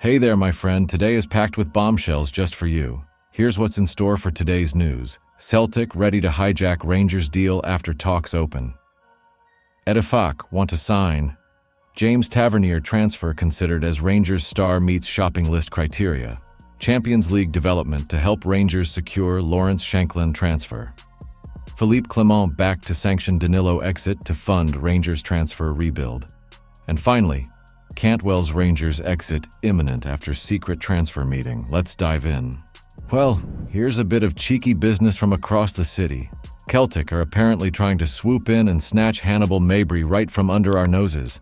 Hey there, my friend. Today is packed with bombshells just for you. Here's what's in store for today's news. Celtic ready to hijack Rangers deal after talks open. Edifak want to sign. James Tavernier transfer considered as Rangers star meets shopping list criteria. Champions League development to help Rangers secure Lawrence Shankland transfer. Philippe Clement back to sanction Danilo exit to fund Rangers transfer rebuild. And finally, Cantwell's Rangers exit imminent after secret transfer meeting. Let's dive in. Well, here's a bit of cheeky business from across the city. Celtic are apparently trying to swoop in and snatch Hannibal Mabry right from under our noses.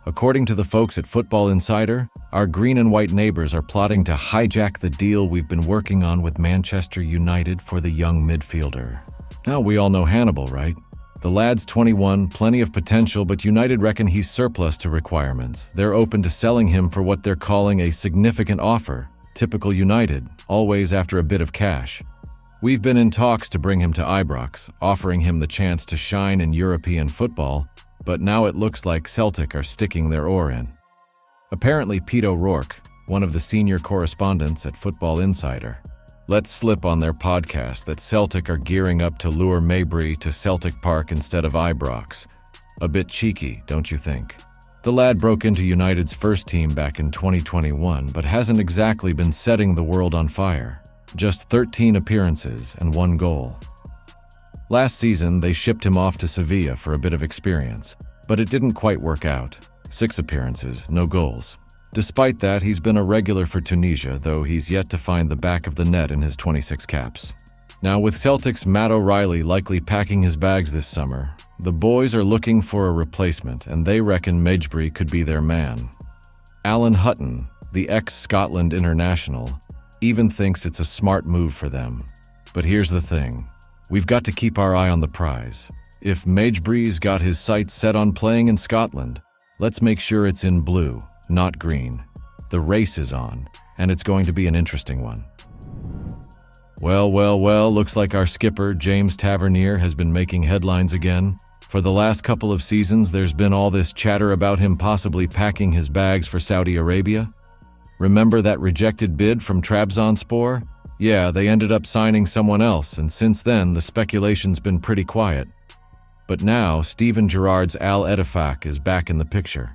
According to the folks at Football Insider, our green and white neighbors are plotting to hijack the deal we've been working on with Manchester United for the young midfielder. Now, we all know Hannibal, right? The lad's 21, plenty of potential, but United reckon he's surplus to requirements. They're open to selling him for what they're calling a significant offer. Typical United, always after a bit of cash. We've been in talks to bring him to Ibrox, offering him the chance to shine in European football, but now it looks like Celtic are sticking their oar in. Apparently, Pete O'Rourke, one of the senior correspondents at Football Insider, let slip on their podcast that Celtic are gearing up to lure Mabry to Celtic Park instead of Ibrox. A bit cheeky, don't you think? The lad broke into United's first team back in 2021, but hasn't exactly been setting the world on fire. Just 13 appearances and 1 goal. Last season, they shipped him off to Sevilla for a bit of experience, but it didn't quite work out. 6 appearances, no goals. Despite that, he's been a regular for Tunisia, though he's yet to find the back of the net in his 26 caps. Now, with Celtic's Matt O'Reilly likely packing his bags this summer, the boys are looking for a replacement, and they reckon Mabry could be their man. Alan Hutton, the ex-Scotland international, even thinks it's a smart move for them. But here's the thing. We've got to keep our eye on the prize. If Mabry's got his sights set on playing in Scotland, let's make sure it's in blue, not green. The race is on, and it's going to be an interesting one. Well, looks like our skipper, James Tavernier, has been making headlines again. For the last couple of seasons, there's been all this chatter about him possibly packing his bags for Saudi Arabia. Remember that rejected bid from Trabzonspor? Yeah, they ended up signing someone else, and since then, the speculation's been pretty quiet. But now, Steven Gerrard's Al Edifak is back in the picture.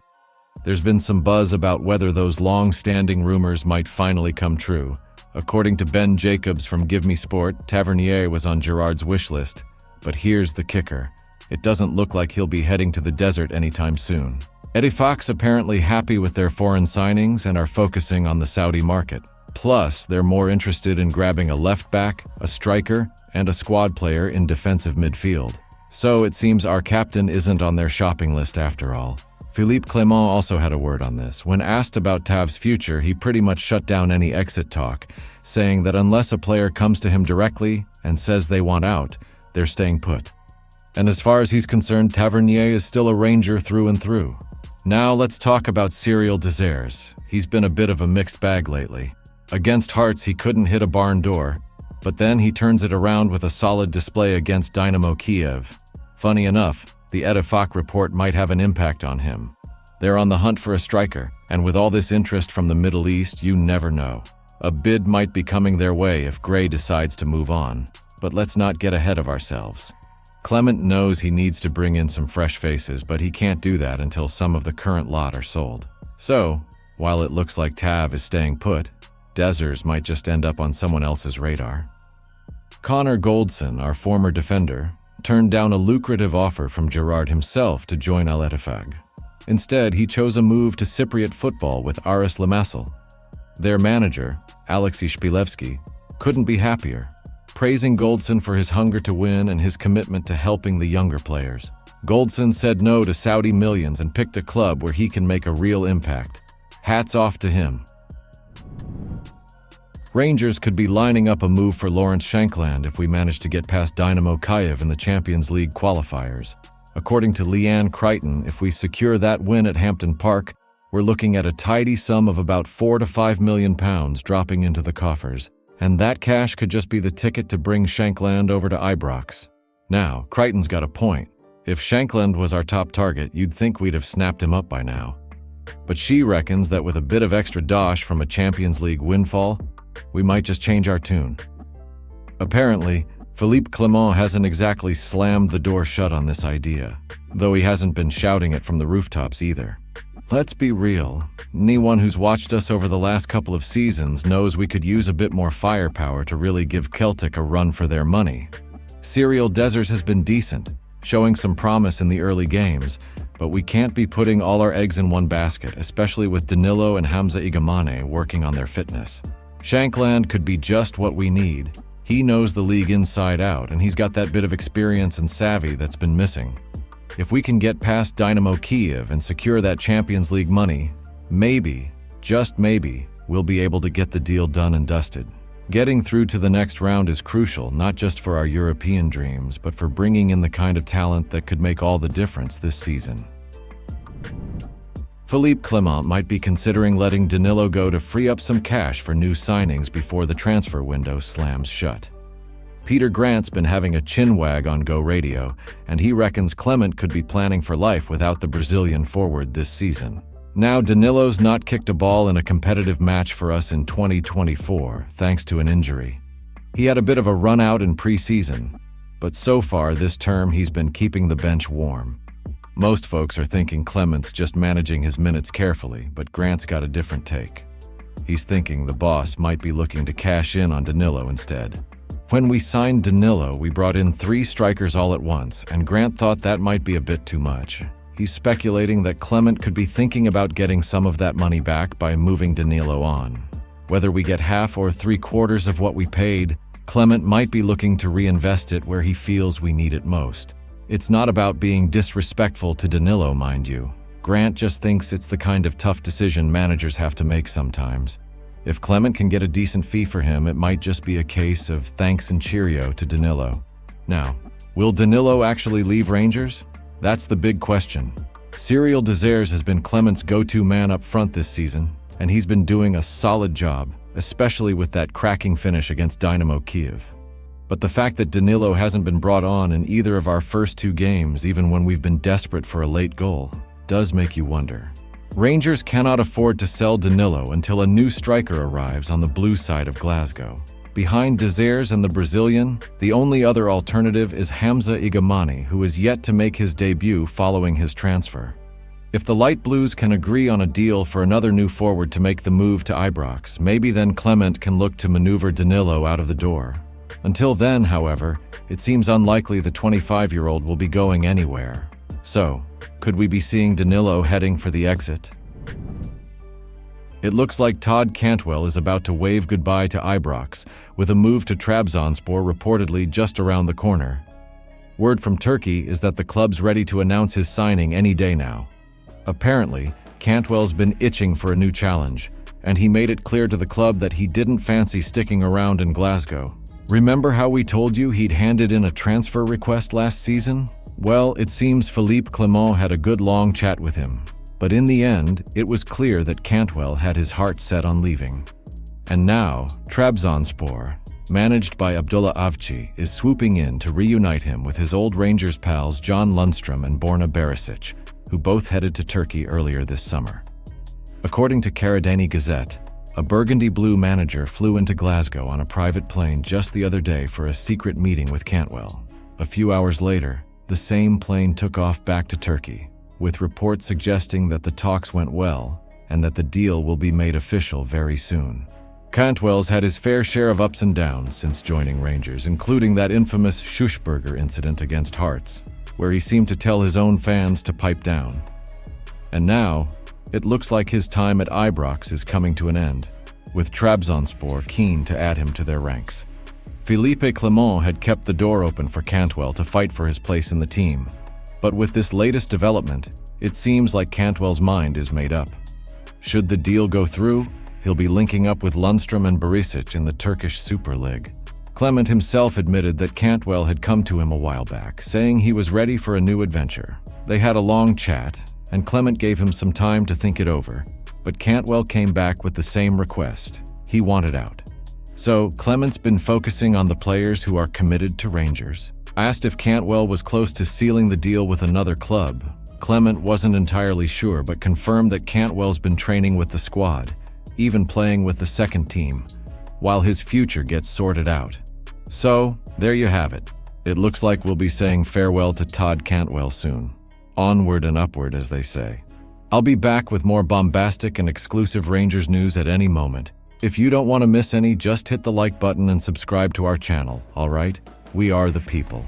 There's been some buzz about whether those long-standing rumors might finally come true. According to Ben Jacobs from Give Me Sport, Tavernier was on Gerrard's wish list. But here's the kicker. It doesn't look like he'll be heading to the desert anytime soon. Edifak's apparently happy with their foreign signings and are focusing on the Saudi market. Plus, they're more interested in grabbing a left back, a striker, and a squad player in defensive midfield. So it seems our captain isn't on their shopping list after all. Philippe Clement also had a word on this. When asked about Tav's future, he pretty much shut down any exit talk, saying that unless a player comes to him directly and says they want out, they're staying put. And as far as he's concerned, Tavernier is still a Ranger through and through. Now let's talk about Cyril Desires. He's been a bit of a mixed bag lately. Against Hearts, he couldn't hit a barn door, but then he turns it around with a solid display against Dynamo Kiev. Funny enough, the Edifak report might have an impact on him. They're on the hunt for a striker, and with all this interest from the Middle East, you never know. A bid might be coming their way if Gray decides to move on. But let's not get ahead of ourselves. Clement knows he needs to bring in some fresh faces, but he can't do that until some of the current lot are sold. So, while it looks like Tav is staying put, Desers might just end up on someone else's radar. Connor Goldson, our former defender, turned down a lucrative offer from Gerrard himself to join Al Ettifaq. Instead, he chose a move to Cypriot football with Aris Limassol. Their manager, Alexei Shpilevsky, couldn't be happier, praising Goldson for his hunger to win and his commitment to helping the younger players. Goldson said no to Saudi millions and picked a club where he can make a real impact. Hats off to him. Rangers could be lining up a move for Lawrence Shankland if we manage to get past Dynamo Kiev in the Champions League qualifiers. According to Leanne Crichton, if we secure that win at Hampden Park, we're looking at a tidy sum of about £4 to £5 million dropping into the coffers. And that cash could just be the ticket to bring Shankland over to Ibrox. Now, Crichton's got a point. If Shankland was our top target, you'd think we'd have snapped him up by now. But she reckons that with a bit of extra dosh from a Champions League windfall, we might just change our tune. Apparently, Philippe Clement hasn't exactly slammed the door shut on this idea, though he hasn't been shouting it from the rooftops either. Let's be real. Anyone who's watched us over the last couple of seasons knows we could use a bit more firepower to really give Celtic a run for their money. Cyril Dessers has been decent, showing some promise in the early games, but we can't be putting all our eggs in one basket, especially with Danilo and Hamza Igamane working on their fitness. Shankland could be just what we need. He knows the league inside out, and he's got that bit of experience and savvy that's been missing. If we can get past Dynamo Kiev and secure that Champions League money, maybe, just maybe, we'll be able to get the deal done and dusted. Getting through to the next round is crucial, not just for our European dreams, but for bringing in the kind of talent that could make all the difference this season. Philippe Clement might be considering letting Danilo go to free up some cash for new signings before the transfer window slams shut. Peter Grant's been having a chinwag on Go Radio, and he reckons Clement could be planning for life without the Brazilian forward this season. Now Danilo's not kicked a ball in a competitive match for us in 2024, thanks to an injury. He had a bit of a run out in pre-season, but so far this term he's been keeping the bench warm. Most folks are thinking Clement's just managing his minutes carefully, but Grant's got a different take. He's thinking the boss might be looking to cash in on Danilo instead. When we signed Danilo, we brought in 3 strikers all at once, and Grant thought that might be a bit too much. He's speculating that Clement could be thinking about getting some of that money back by moving Danilo on. Whether we get half or 3/4 of what we paid, Clement might be looking to reinvest it where he feels we need it most. It's not about being disrespectful to Danilo, mind you. Grant just thinks it's the kind of tough decision managers have to make sometimes. If Clement can get a decent fee for him, it might just be a case of thanks and cheerio to Danilo. Now, will Danilo actually leave Rangers? That's the big question. Cyril Dessers has been Clement's go-to man up front this season, and he's been doing a solid job, especially with that cracking finish against Dynamo Kiev. But the fact that Danilo hasn't been brought on in either of our first 2 games, even when we've been desperate for a late goal, does make you wonder. Rangers cannot afford to sell Danilo until a new striker arrives on the blue side of Glasgow. Behind Dessers and the Brazilian, the only other alternative is Hamza Igamane, who is yet to make his debut following his transfer. If the Light Blues can agree on a deal for another new forward to make the move to Ibrox, maybe then Clement can look to maneuver Danilo out of the door. Until then, however, it seems unlikely the 25-year-old will be going anywhere. So, could we be seeing Danilo heading for the exit? It looks like Todd Cantwell is about to wave goodbye to Ibrox, with a move to Trabzonspor reportedly just around the corner. Word from Turkey is that the club's ready to announce his signing any day now. Apparently, Cantwell's been itching for a new challenge, and he made it clear to the club that he didn't fancy sticking around in Glasgow. Remember how we told you he'd handed in a transfer request last season? Well, it seems Philippe Clement had a good long chat with him. But in the end, it was clear that Cantwell had his heart set on leaving. And now, Trabzonspor, managed by Abdullah Avci, is swooping in to reunite him with his old Rangers pals John Lundstrom and Borna Barisic, who both headed to Turkey earlier this summer. According to Karadeniz Gazette, a burgundy blue manager flew into Glasgow on a private plane just the other day for a secret meeting with Cantwell. A few hours later, the same plane took off back to Turkey, with reports suggesting that the talks went well and that the deal will be made official very soon. Cantwell's had his fair share of ups and downs since joining Rangers, including that infamous Schussberger incident against Hearts, where he seemed to tell his own fans to pipe down. And now, it looks like his time at Ibrox is coming to an end, with Trabzonspor keen to add him to their ranks. Philippe Clement had kept the door open for Cantwell to fight for his place in the team, but with this latest development, it seems like Cantwell's mind is made up. Should the deal go through, he'll be linking up with Lundstrom and Barisic in the Turkish Super League. Clement himself admitted that Cantwell had come to him a while back, saying he was ready for a new adventure. They had a long chat, and Clement gave him some time to think it over, but Cantwell came back with the same request. He wanted out. So, Clement's been focusing on the players who are committed to Rangers. Asked if Cantwell was close to sealing the deal with another club, Clement wasn't entirely sure, but confirmed that Cantwell's been training with the squad, even playing with the second team, while his future gets sorted out. So, there you have it. It looks like we'll be saying farewell to Todd Cantwell soon. Onward and upward, as they say. I'll be back with more bombastic and exclusive Rangers news at any moment. If you don't want to miss any, just hit the like button and subscribe to our channel, alright? We are the people.